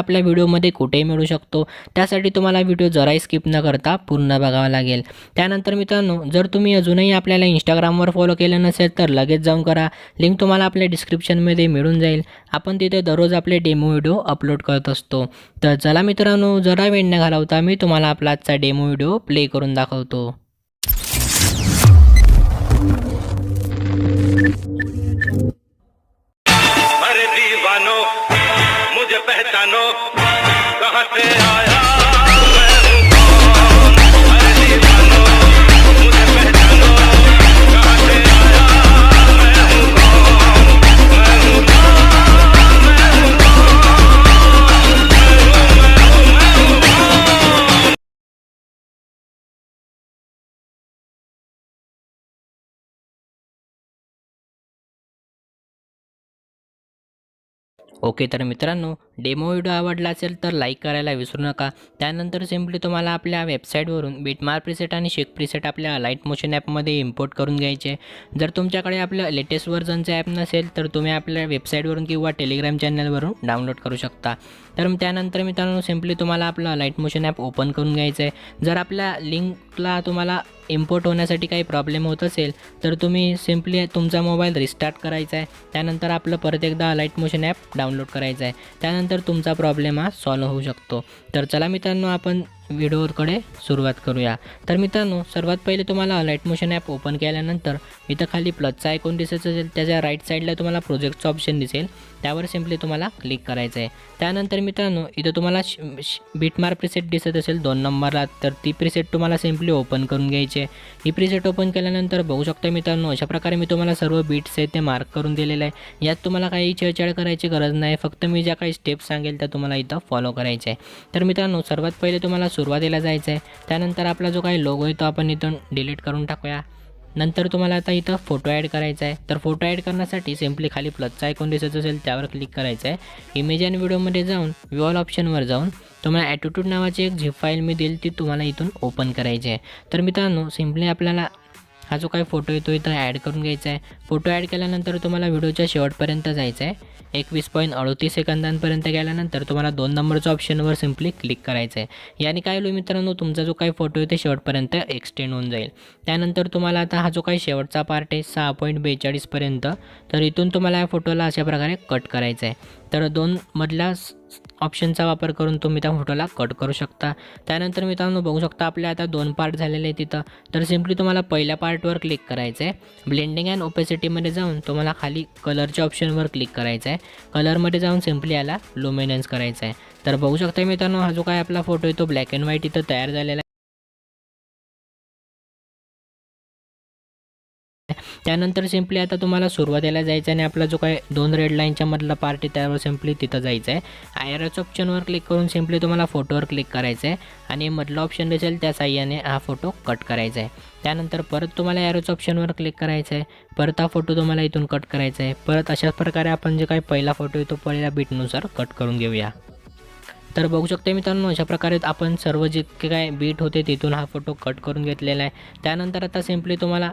आपल्या व्हिडिओमध्ये कुठेही मिळू शकतो। त्यासाठी तुम्हाला व्हिडिओ जराही स्किप न करता पूर्ण बघावा लागेल। त्यानंतर मित्रांनो, जर तुम्ही अजूनही आपल्याला इंस्टाग्रामवर फॉलो केलं नसेल तर लगेच जाऊन करा। लिंक तुम्हाला आपल्या डिस्क्रिप्शनमध्ये मिळून जाईल। आपण तिथे दररोज आपले डेमो व्हिडिओ अपलोड करत असतो। तर चला मित्रांनो, जरा वेळ न घालवता मी तुम्हाला आपला आजचा डेमो व्हिडिओ प्ले करून दाखवतो। अरे दीवानो मुझे पहचानो कहाँ से आया मैं हूँ कौन। अरे दीवानो मुझे पहचानो कहाँ से आया मैं हूँ कौन। मैं हूँ कौन, मैं हूँ कौन, मैं हूँ कौन। ओके, तर मित्रांनो, डेमो व्हिडिओ आवडला असेल तर लाईक करायला विसरू नका। त्यानंतर सिम्पली तुम्हाला आपल्या वेबसाईटवरून बीटमार्क प्रीसेट आणि शेक प्रीसेट आपल्या अलाइट मोशन ॲपमध्ये इम्पोर्ट करून घ्यायचे। जर तुमच्याकडे आपलं लेटेस्ट व्हर्जनचं ॲप नसेल तर तुम्ही आपल्या वेबसाईटवरून किंवा टेलिग्राम चॅनलवरून डाउनलोड करू शकता। तर त्यानंतर मित्रांनो, सिम्पली तुम्हाला आपलं अलाइट मोशन ॲप ओपन करून घ्यायचं आहे। जर आपल्या लिंकला तुम्हाला इम्पोर्ट होण्यासाठी काही प्रॉब्लेम होत असेल तर तुम्ही सिम्पली तुमचा मोबाईल रिस्टार्ट करायचा आहे। त्यानंतर आपलं परत एकदा अलाइट मोशन ॲप डाउनलोड करायचं आहे। त्यानंतर तुमचा प्रॉब्लेम हा सॉल्व होऊ शकतो। तर चला मित्रांनो, आपण व्हिडिओकडे सुरुवात करूया। तर मित्रांनो, सर्वात पहिले तुम्हाला अलाइट मोशन ॲप ओपन केल्यानंतर इथं खाली प्लसचा आयकॉन दिसत असेल, त्याच्या राईट साईडला तुम्हाला प्रोजेक्टचं ऑप्शन दिसेल, त्यावर सिम्पली तुम्हाला क्लिक करायचं आहे। त्यानंतर मित्रांनो, इथं तुम्हाला बीटमार्क प्रीसेट दिसत असेल 2 नंबरला, तर ती प्रीसेट तुम्हाला सिम्पली ओपन करून घ्यायची आहे। ही प्रीसेट ओपन केल्यानंतर बघू शकता मित्रांनो, अशा प्रकारे मी तुम्हाला सर्व बीट्स आहेत ते मार्क करून दिलेलं आहे। यात तुम्हाला काही छेडछाड करायची गरज नाही, फक्त मी ज्या काही स्टेप्स सांगेल त्या तुम्हाला इथं फॉलो करायचे आहे। तर मित्रांनो, सर्वात पहिले तुम्हाला सुरुवातीला जायचं आहे। त्यानंतर आपला जो काही लोगो आहे तो आपण इथून डिलीट करून टाकूया। नंतर तुम्हाला आता इथं फोटो ॲड करायचा आहे। तर फोटो ॲड करण्यासाठी सिम्पली खाली प्लसचा आयकॉन दिसत असेल त्यावर क्लिक करायचं आहे। इमेज आणि व्हिडिओमध्ये जाऊन व्ह्यू ऑप्शनवर जाऊन तुम्हाला ॲटिट्यूड नावाची एक झिप फाईल मी देईल ती तुम्हाला इथून ओपन करायची आहे। तर मित्रांनो, सिम्पली आपल्याला हा जो काही फोटो येतो इथं ॲड करून घ्यायचा आहे। फोटो ॲड केल्यानंतर तुम्हाला व्हिडिओच्या शेवटपर्यंत जायचं आहे। 21.38 सेकंदांपर्यंत गेल्यानंतर तुम्हाला 2 नंबरच्या ऑप्शनवर सिम्पली क्लिक करायचं आहे। याने काय होईल मित्रांनो, तुमचा जो काही फोटो आहे ते शेवटपर्यंत एक्सटेंड होऊन जाईल। त्यानंतर तुम्हाला आता हा जो काही शेवटचा पार्ट आहे 6.42 पर्यंत, तर इथून तुम्हाला या फोटोला अशा प्रकारे कट करायचं आहे। तर 2 मधल्या ऑप्शनचा वापर करून तुम्ही त्या फोटोला कट करू शकता। त्यानंतर मित्रांनो, बघू शकता आपले आता 2 पार्ट झालेले आहेत तिथं। तर सिम्पली तुम्हाला पहिल्या पार्टवर क्लिक करायचं आहे। ब्लेंडिंग अँड ओपेसिटीमध्ये जाऊन तुम्हाला खाली कलरच्या ऑप्शनवर क्लिक करायचं आहे। कलरमध्ये जाऊन सिम्पली याला लुमिनन्स करायचं आहे। तर बघू शकता मित्रांनो, हा जो काय आपला फोटो आहे तो ब्लॅक अँड व्हाईट इथं तयार झालेला आहे। त्यानंतर सिम्पली आता तुम्हाला सुरुवातीला जायचं आणि आपला जो काय 2 रेड लाईनच्या मधला पार्ट आहे त्यावर सिम्पली तिथं जायचं आहे। ॲरोच्या ऑप्शनवर क्लिक करून सिम्पली तुम्हाला फोटोवर क्लिक करायचं आहे आणि मधला ऑप्शन दिसेल त्या साह्याने हा फोटो कट करायचा आहे। त्यानंतर परत तुम्हाला ॲरोच्या ऑप्शनवर क्लिक करायचं आहे। परत हा फोटो तुम्हाला इथून कट करायचा आहे। परत अशाच प्रकारे आपण जे काही पहिला फोटो आहे तो पहिल्या बीटनुसार कट करून घेऊया। तर बघू शकता मित्रांनो, अशा प्रकारे आपण सर्व जे काय बीट होते तिथून हा फोटो कट करून घेतलेला आहे। त्यानंतर आता सिम्पली तुम्हाला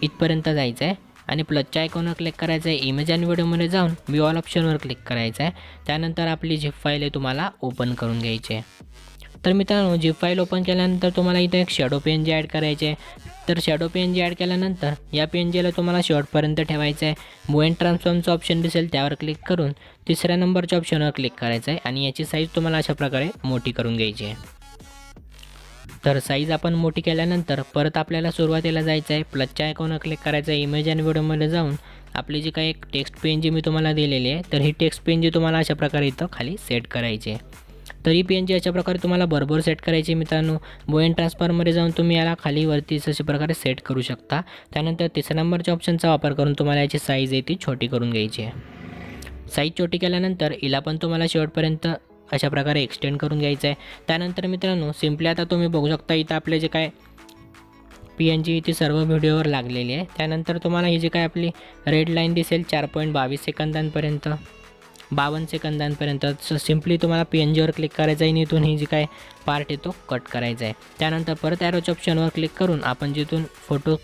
इथपर्यंत जायचं आहे आणि प्लसच्या आयकॉनवर क्लिक करायचं आहे। इमेज आणि व्हिडिओमध्ये जाऊन व्ह्यू ऑप्शनवर क्लिक करायचं आहे। त्यानंतर आपली झिप फाईल आहे तुम्हाला ओपन करून घ्यायची आहे। तर मित्रांनो, झिप फाईल ओपन केल्यानंतर तुम्हाला इथं एक शॅडो PNG ॲड करायचे आहे। तर शॅडो PNG ॲड केल्यानंतर या PNGला तुम्हाला शेवटपर्यंत ठेवायचं आहे। मूव्ह अँड ट्रान्सफॉर्मचं ऑप्शन दिसेल त्यावर क्लिक करून 3ऱ्या नंबरच्या ऑप्शनवर क्लिक करायचं आहे आणि याची साईज तुम्हाला अशा प्रकारे मोठी करून घ्यायची आहे। तर साईज आपण मोठी केल्यानंतर परत आपल्याला सुरुवातीला जायचं आहे। प्लसच्या आयकॉनवर क्लिक करायचं आहे। इमेज आणि व्हिडिओमध्ये जाऊन आपली जी काही एक टेक्स्ट PNG मी तुम्हाला दिलेली आहे, तर ही टेक्स्ट PNG तुम्हाला अशा प्रकारे इथं खाली सेट करायची आहे। तर ही PNG अशा प्रकारे तुम्हाला बरोबर सेट करायची मित्रांनो। मूव्ह अँड ट्रान्सफॉर्ममध्ये जाऊन तुम्ही याला खाली वरती अशा प्रकारे सेट करू शकता। त्यानंतर 3ऱ्या नंबरच्या ऑप्शनचा वापर करून तुम्हाला याची साईज आहे ती छोटी करून घ्यायची आहे। साईज छोटी केल्यानंतर हिला पण तुम्हाला शेवटपर्यंत अशा प्रकारे एक्सटेंड करून घ्यायचं आहे। त्यानंतर मित्रांनो सिम्पली आता तुम्ही बघू शकता इथं आपले जे काय PNG ती सर्व व्हिडिओवर लागलेली आहे। त्यानंतर तुम्हाला ही जी काय आपली रेड लाईन दिसेल 4.22 सेकंदांपर्यंत 52 सेकंदांपर्यंत सिम्पली तुम्हाला PNGवर क्लिक करायचं आहे आणि इथून ही जी काय पार्ट आहे तो कट करायचा आहे। त्यानंतर परत ॲरोच्या ऑप्शनवर क्लिक करून आपण जिथून फोटो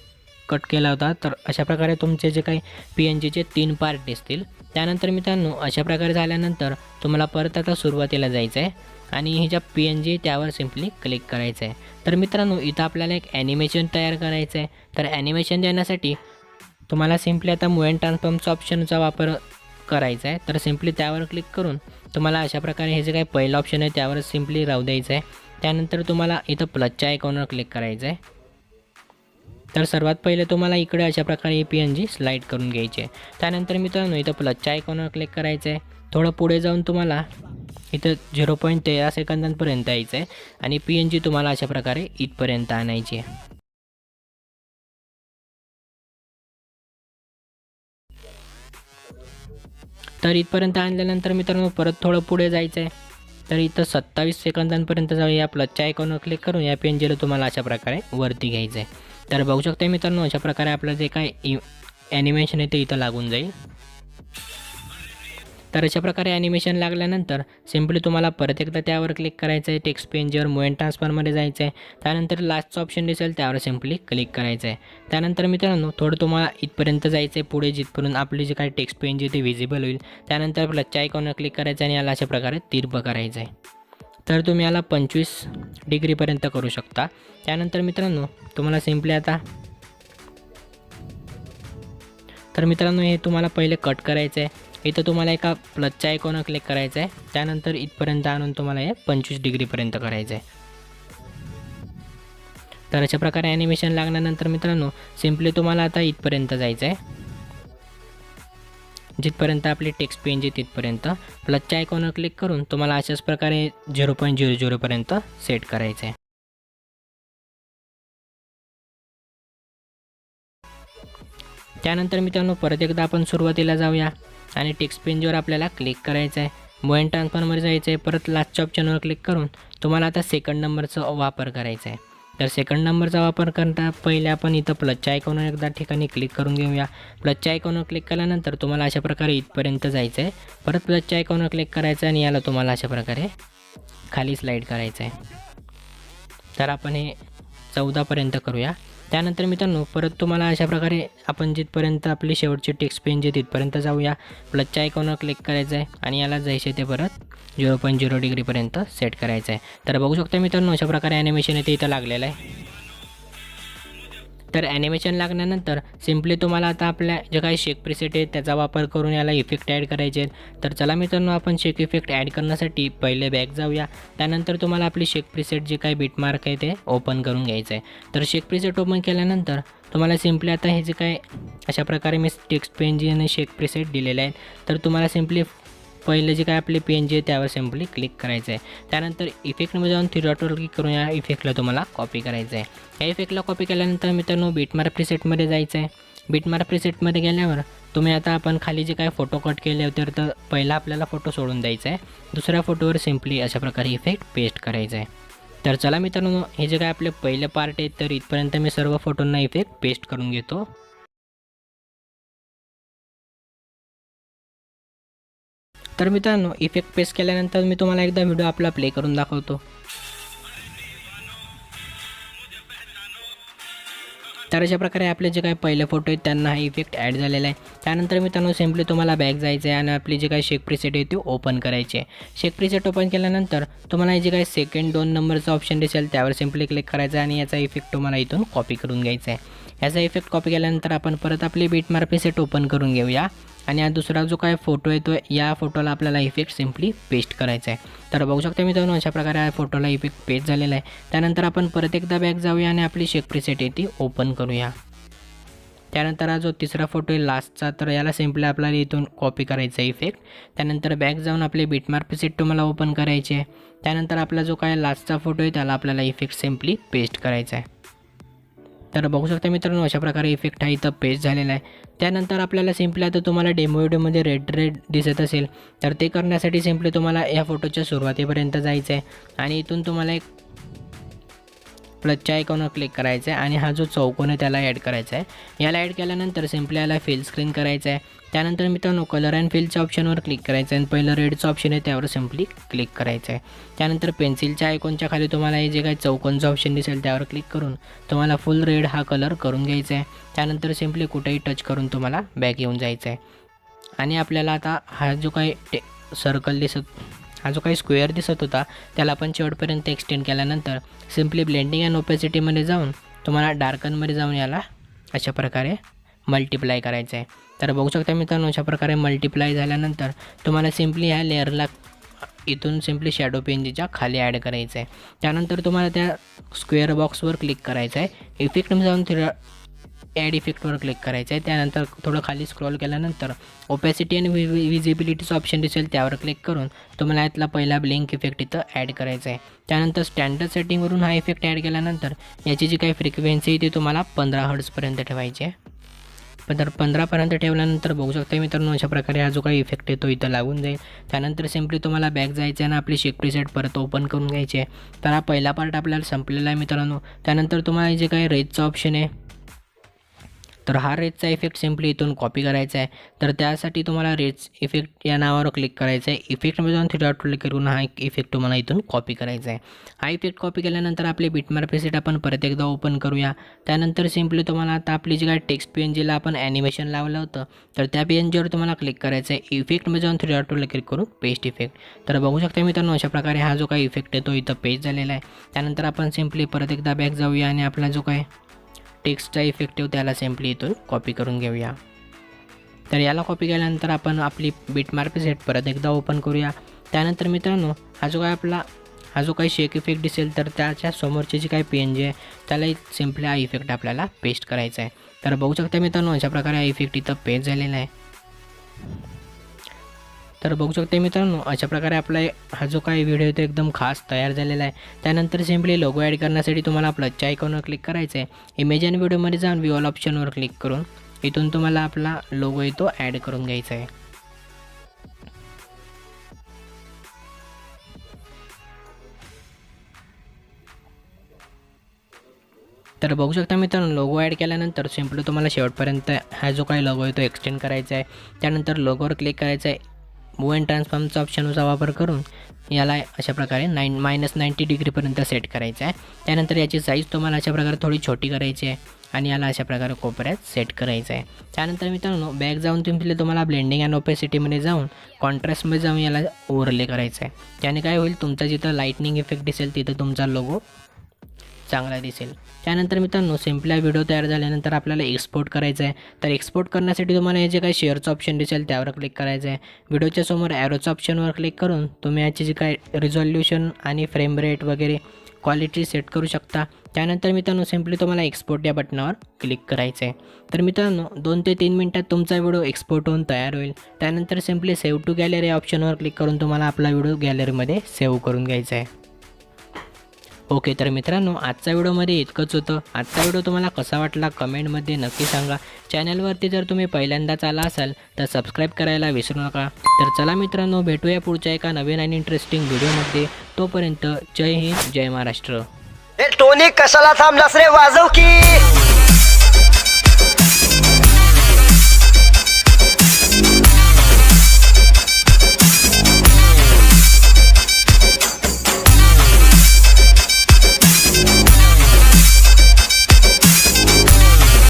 कट केला होता तर अशा प्रकारे तुमचे जे काही PNGचे 3 पार्ट दिसतील। त्यानंतर मित्रांनो अशा प्रकारे झाल्यानंतर तुम्हाला परत आता सुरुवातीला जायचं आहे आणि ही ज्या PNG त्यावर सिम्पली क्लिक करायचं आहे। तर मित्रांनो इथं आपल्याला एक ॲनिमेशन तयार करायचं आहे। तर ॲनिमेशन देण्यासाठी तुम्हाला सिम्पली आता मूव अँड ट्रान्सफॉर्मचा ऑप्शनचा वापर करायचा आहे। तर सिम्पली त्यावर क्लिक करून तुम्हाला अशा प्रकारे हे जे काही पहिलं ऑप्शन आहे त्यावर सिम्पली राहू द्यायचं आहे। त्यानंतर तुम्हाला इथं प्लसच्या आयकॉनवर क्लिक करायचं आहे। तर सर्वात पहिले तुम्हाला इकडे अशा प्रकारे ही PNG स्लाईड करून घ्यायची आहे। त्यानंतर मित्रांनो इथं प्लसच्या आयकॉनवर क्लिक करायचं आहे। थोडं पुढे जाऊन तुम्हाला इथं 0.13 सेकंदांपर्यंत यायचं आहे आणि PNG तुम्हाला अशा प्रकारे इथपर्यंत आणायची आहे। तर इथपर्यंत आणल्यानंतर मित्रांनो परत थोडं पुढे जायचं आहे। तर इथं 27 सेकंदांपर्यंत जाऊ या प्लसच्या आयकॉनवर क्लिक करून या PNGला तुम्हाला अशा प्रकारे वरती घ्यायचं आहे। तर बघू शकता मित्रांनो अशा प्रकारे आपलं जे काय ॲनिमेशन आहे ते इथं लागून जाईल। तर अशा प्रकारे ॲनिमेशन लागल्यानंतर सिम्पली तुम्हाला परत एकदा त्यावर क्लिक करायचं आहे। टेक्स्ट पेजवर मूव अँड ट्रान्सफॉर्ममध्ये जायचं आहे। त्यानंतर लास्टचं ऑप्शन दिसेल त्यावर सिम्पली क्लिक करायचं आहे। त्यानंतर मित्रांनो थोडं तुम्हाला इथपर्यंत जायचं आहे पुढे जिथपर्यंत आपली जे काही टेक्स्ट पेज आहे ते व्हिजिबल होईल। त्यानंतर प्लसच्या आयकॉनवर क्लिक करायचं आणि याला अशा प्रकारे तिरपं करायचं आहे। तर तुम्ही याला 25 डिग्रीपर्यंत करू शकता। त्यानंतर मित्रांनो तुम्हाला सिम्पली आता तर मित्रांनो हे तुम्हाला पहिले कट करायचं आहे। इथं तुम्हाला एका प्लसच्या आयकॉनवर क्लिक करायचं आहे। त्यानंतर इथपर्यंत आणून तुम्हाला हे 25 डिग्रीपर्यंत करायचं आहे। तर अशा प्रकारे ॲनिमेशन लागल्यानंतर मित्रांनो सिम्पली तुम्हाला आता इथपर्यंत जायचं आहे, जिथपर्यंत आपली टेक्स्ट पेज आहे तिथपर्यंत। प्लसच्या आयकॉनवर क्लिक करून तुम्हाला अशाच प्रकारे 0.00 पर्यंत सेट करायचं आहे। त्यानंतर मित्रांनो परत एकदा आपण सुरुवातीला जाऊया आणि टेक्स्ट पेजवर आपल्याला क्लिक करायचं आहे। मूव अँड ट्रान्सफॉर्मवर जायचं आहे। परत लास्टच्या ऑप्शनवर क्लिक करून तुम्हाला आता सेकंड नंबरचा वापर करायचा आहे। तर सेकंड नंबरचा वापर करता पहिले आपण इथं प्लसच्या आयकॉनवर एकदा ठिकाणी क्लिक करून घेऊया। प्लसच्या आयकॉनवर क्लिक केल्यानंतर तुम्हाला अशा प्रकारे इथपर्यंत जायचं आहे। परत प्लसच्या आयकॉनवर क्लिक करायचं आणि याला तुम्हाला अशा प्रकारे खाली स्लाईड करायचं आहे। तर आपण हे 14 पर्यंत करूया। त्यानंतर मित्रांनो परत तुम्हाला अशा प्रकारे आपण जिथपर्यंत आपली शेवटची टेक्स्ट पेज आहे तिथपर्यंत जाऊया। प्लसच्या आयकॉनवर क्लिक करायचं आहे आणि याला जायचे ते परत 0.0 डिग्रीपर्यंत सेट करायचं आहे। तर बघू शकता मित्रांनो अशा प्रकारे ॲनिमेशन आहे ते इथं लागलेलं आहे। तर ॲनिमेशन लागल्यानंतर सिम्पली तुम्हाला आता आपल्या जे काही शेक प्रीसेट आहे त्याचा वापर करून याला इफेक्ट ॲड करायचे आहेत। तर चला मित्रांनो आपण शेक इफेक्ट ॲड करण्यासाठी पहिले बॅक जाऊया। त्यानंतर तुम्हाला आपली शेक प्रीसेट जे काही बिटमार्क आहे ते ओपन करून घ्यायचं आहे। तर शेक प्रीसेट ओपन केल्यानंतर तुम्हाला सिम्पली आता हे जे काय अशा प्रकारे मी टेक्स्ट पेज आणि शेक प्रीसेट दिलेले आहेत। तर तुम्हाला सिम्पली पहिले जे काय आपले PNG आहे त्यावर सिम्पली क्लिक करायचं आहे। त्यानंतर इफेक्टमध्ये जाऊन 3 डॉटवर क्लिक करून या इफेक्टला तुम्हाला कॉपी करायचं आहे। या इफेक्टला कॉपी केल्यानंतर मित्रांनो बिटमार्क प्रीसेटमध्ये जायचं आहे। बिटमार्क प्रीसेटमध्ये गेल्यावर तुम्ही आता आपण खाली जे काय फोटो कट केले होते तर पहिला आपल्याला फोटो सोडून द्यायचा आहे। दुसऱ्या फोटोवर सिम्पली अशा प्रकारे इफेक्ट पेस्ट करायचा आहे। तर चला मित्रांनो हे जे काय आपले पहिले पार्ट आहे तर इथपर्यंत मी सर्व फोटोंना इफेक्ट पेस्ट करून घेतो। तर मित्रांनो इफेक्ट पेस्ट केल्यानंतर मी तुम्हाला एकदा व्हिडिओ आपला प्ले करून दाखवतो। तर अशा प्रकारे आपले जे काही पहिले फोटो आहेत त्यांना हा इफेक्ट ॲड झालेला आहे। त्यानंतर मित्रांनो सिम्पली तुम्हाला बॅक जायचं आहे आणि आपली जे काही शेक प्रीसेट आहे ती ओपन करायची आहे। शेक प्रीसेट ओपन केल्यानंतर तुम्हाला जे काही सेकंड 2 नंबरचा ऑप्शन दिसेल त्यावर सिम्पली क्लिक करायचं आणि याचा इफेक्ट तुम्हाला इथून कॉपी करून घ्यायचा आहे। याचा इफेक्ट कॉपी केल्यानंतर आपण परत आपली बिटमार्क प्रीसेट ओपन करून घेऊया आणि हा दुसरा जो काय फोटो आहे तो या फोटोला आपल्याला इफेक्ट सिम्पली पेस्ट करायचा आहे। तर बघू शकता मित्रांनो अशा प्रकारे या फोटोला इफेक्ट पेस्ट झालेला आहे। त्यानंतर आपण परत एकदा बॅक जाऊया आणि आपली शेक प्रीसेट आहे ती ओपन करूया। त्यानंतर हा जो तिसरा फोटो आहे लास्टचा तर याला सिम्पली आपल्याला इथून कॉपी करायचा आहे इफेक्ट। त्यानंतर बॅक जाऊन आपली बिटमार्क प्रीसेट तुम्हाला ओपन करायची आहे। त्यानंतर आपला जो काय लास्टचा फोटो आहे त्याला आपल्याला इफेक्ट सिम्पली पेस्ट करायचा आहे। तर बघू शकता मित्रांनो अशा प्रकारे इफेक्ट हा इथं पेस्ट झालेला आहे। त्यानंतर आपल्याला सिम्पली आता तुम्हाला डेमो व्हिडिओमध्ये रेड दिसत असेल तर ते करण्यासाठी सिम्पली तुम्हाला या फोटोच्या सुरुवातीपर्यंत जायचं आहे आणि इथून तुम्हाला एक प्लसच्या आयकॉनवर क्लिक करायचं आहे आणि हा जो चौकोन आहे त्याला ॲड करायचा आहे। याला ॲड केल्यानंतर सिम्पली याला फिल स्क्रीन करायचं आहे। त्यानंतर मित्रांनो कलर अँड फिलच्या ऑप्शनवर क्लिक करायचं आहे आणि पहिलं रेडचं ऑप्शन आहे त्यावर सिम्पली क्लिक करायचं आहे। त्यानंतर पेन्सिलच्या आयकॉनच्या खाली तुम्हाला हे जे काही चौकोनचं ऑप्शन दिसेल त्यावर क्लिक करून तुम्हाला फुल रेड हा कलर करून घ्यायचा आहे। त्यानंतर सिम्पली कुठेही टच करून तुम्हाला बॅक येऊन जायचं आहे आणि आपल्याला आता हा जो काही हा जो काही स्क्वेअर दिसत होता त्याला आपण शेवटपर्यंत एक्सटेंड केल्यानंतर सिम्पली ब्लेंडिंग अँड ओपेसिटीमध्ये जाऊन तुम्हाला डार्कनमध्ये जाऊन याला अशा प्रकारे मल्टिप्लाय करायचं आहे। तर बघू शकता मित्रांनो अशा प्रकारे मल्टिप्लाय झाल्यानंतर तुम्हाला सिम्पली ह्या लेअरला इथून सिम्पली शॅडो पेंजीच्या खाली ॲड करायचं आहे। त्यानंतर तुम्हाला त्या स्क्वेअर बॉक्सवर क्लिक करायचं आहे, इफेक्टमध्ये जाऊन ॲड इफेक्टवर क्लिक करायचं आहे। त्यानंतर थोडं खाली स्क्रॉल केल्यानंतर ओपॅसिटी आणि विजिबिलिटीचं ऑप्शन दिसेल त्यावर क्लिक करून तुम्हाला यातला पहिला ब्लिंक इफेक्ट इथं ॲड करायचा आहे। त्यानंतर स्टँडर्ड सेटिंगवरून हा इफेक्ट ॲड केल्यानंतर याची जी काही फ्रिक्वेन्सी आहे ती तुम्हाला 15 हर्ट्झपर्यंत ठेवायची आहे। तर 15पर्यंत ठेवल्यानंतर बघू शकता मित्रांनो अशा प्रकारे हा जो काही इफेक्ट आहे तो इथं लागून जाईल। त्यानंतर सिम्पली तुम्हाला बॅक जायचं आहे आणि आपली शेक प्रीसेट परत ओपन करून घ्यायची आहे। तर हा पहिला पार्ट आपल्याला संपलेला आहे मित्रांनो। त्यानंतर तुम्हाला जे काही रेजचा ऑप्शन आहे तर हा रेजचा इफेक्ट सिम्पली इथून कॉपी करायचा आहे। तर त्यासाठी तुम्हाला रेज इफेक्ट या नावावर क्लिक करायचं आहे, इफेक्टमध्ये जाऊन ● क्लिक करून हा एक इफेक्ट तुम्हाला इथून कॉपी करायचा आहे। हा इफेक्ट कॉपी केल्यानंतर आपली बिटमार्क प्रीसेट आपण परत एकदा ओपन करूया। त्यानंतर सिम्पली तुम्हाला आता आपली जी काही टेक्स्ट PNGला आपण ॲनिमेशन लावलं होतं तर त्या PNGवर तुम्हाला क्लिक करायचं आहे, इफेक्टमध्ये जाऊन ● क्लिक करून पेस्ट इफेक्ट। तर बघू शकता मित्रांनो अशा प्रकारे हा जो काही इफेक्ट आहे तो इथं पेस्ट झालेला आहे। त्यानंतर आपण सिम्पली परत एकदा बॅक जाऊया आणि आपला जो काही टेक्स्टचा इफेक्ट आहे त्याला सिम्पली इथून कॉपी करून घेऊया। तर याला कॉपी केल्यानंतर आपण आपली बिटमार्क प्रीसेट परत एकदा ओपन करूया। त्यानंतर मित्रांनो हा जो काही शेक इफेक्ट दिसेल तर त्याच्या समोरची जी काही PNG आहे त्याला सिम्पली हा इफेक्ट आपल्याला पेस्ट करायचा आहे। तर बघू शकता मित्रांनो अशा प्रकारे हा इफेक्ट इथं पेस्ट झालेला आहे। तर बघू शकता मित्रांनो अशा प्रकारे आपला हा जो काही व्हिडिओ तो एकदम खास तयार झालेला आहे। त्यानंतर सिम्पली लोगो ॲड करण्यासाठी तुम्हाला प्लसच्या आयकॉनवर क्लिक करायचं आहे, इमेज आणि व्हिडिओमध्ये जाऊन व्ह्यू ऑल ऑप्शनवर क्लिक करून इथून तुम्हाला आपला लोगो आहे तो ॲड करून घ्यायचा आहे। तर बघू शकता मित्रांनो लोगो ॲड केल्यानंतर सिम्पली तुम्हाला शेवटपर्यंत हा जो काही लोगो आहे तो एक्सटेंड करायचा आहे। त्यानंतर लोगोवर क्लिक करायचं आहे, मूव अँड ट्रान्सफॉर्मचा ऑप्शनचा वापर करून याला अशा प्रकारे -90 डिग्रीपर्यंत सेट करायचं आहे। त्यानंतर याची साईज तुम्हाला अशा प्रकारे थोडी छोटी करायची आहे आणि याला अशा प्रकारे कोपऱ्यात सेट करायचं आहे। त्यानंतर मित्रांनो बॅक जाऊन तुम्हाला ब्लेंडिंग अँड ओपेसिटीमध्ये जाऊन कॉन्ट्रास्टमध्ये जाऊन याला ओव्हरले करायचं आहे। त्याने काय होईल तुमचा जिथं लाईटनिंग इफेक्ट दिसेल तिथं तुमचा लोगो चांगला दिसेल। त्यानंतर मित्रांनो सिम्पली व्हिडिओ तयार झाल्यानंतर आपल्याला एक्सपोर्ट करायचं आहे। तर एक्सपोर्ट करण्यासाठी तुम्हाला हे जे काही शेअरचं ऑप्शन दिसेल त्यावर क्लिक करायचं आहे, व्हिडिओच्या समोर ॲरोच्या ऑप्शनवर क्लिक करून तुम्ही याची जी काही रिझॉल्युशन आणि फ्रेम रेट वगैरे क्वालिटी सेट करू शकता। त्यानंतर मित्रांनो सिम्पली तुम्हाला एक्सपोर्ट या बटनावर क्लिक करायचं आहे। तर मित्रांनो 2 ते 3 मिनिटात तुमचा व्हिडिओ एक्सपोर्ट होऊन तयार होईल। त्यानंतर सिम्पली सेव्ह टू गॅलरी ऑप्शनवर क्लिक करून तुम्हाला आपला व्हिडिओ गॅलरीमध्ये सेव्ह करून घ्यायचा आहे। ओके, तर मित्रांनो आजच्या व्हिडिओमध्ये इतकंच होतं। आजचा व्हिडिओ तुम्हाला कसा वाटला कमेंटमध्ये नक्की सांगा। चॅनलवरती जर तुम्ही पहिल्यांदाच आला असाल तर सबस्क्राईब करायला विसरू नका। तर चला मित्रांनो भेटूया पुढच्या एका नवीन आणि इंटरेस्टिंग व्हिडिओमध्ये। तोपर्यंत जय हिंद, जय महाराष्ट्र। टोनी कशाला थांबलास रे, वाजव की।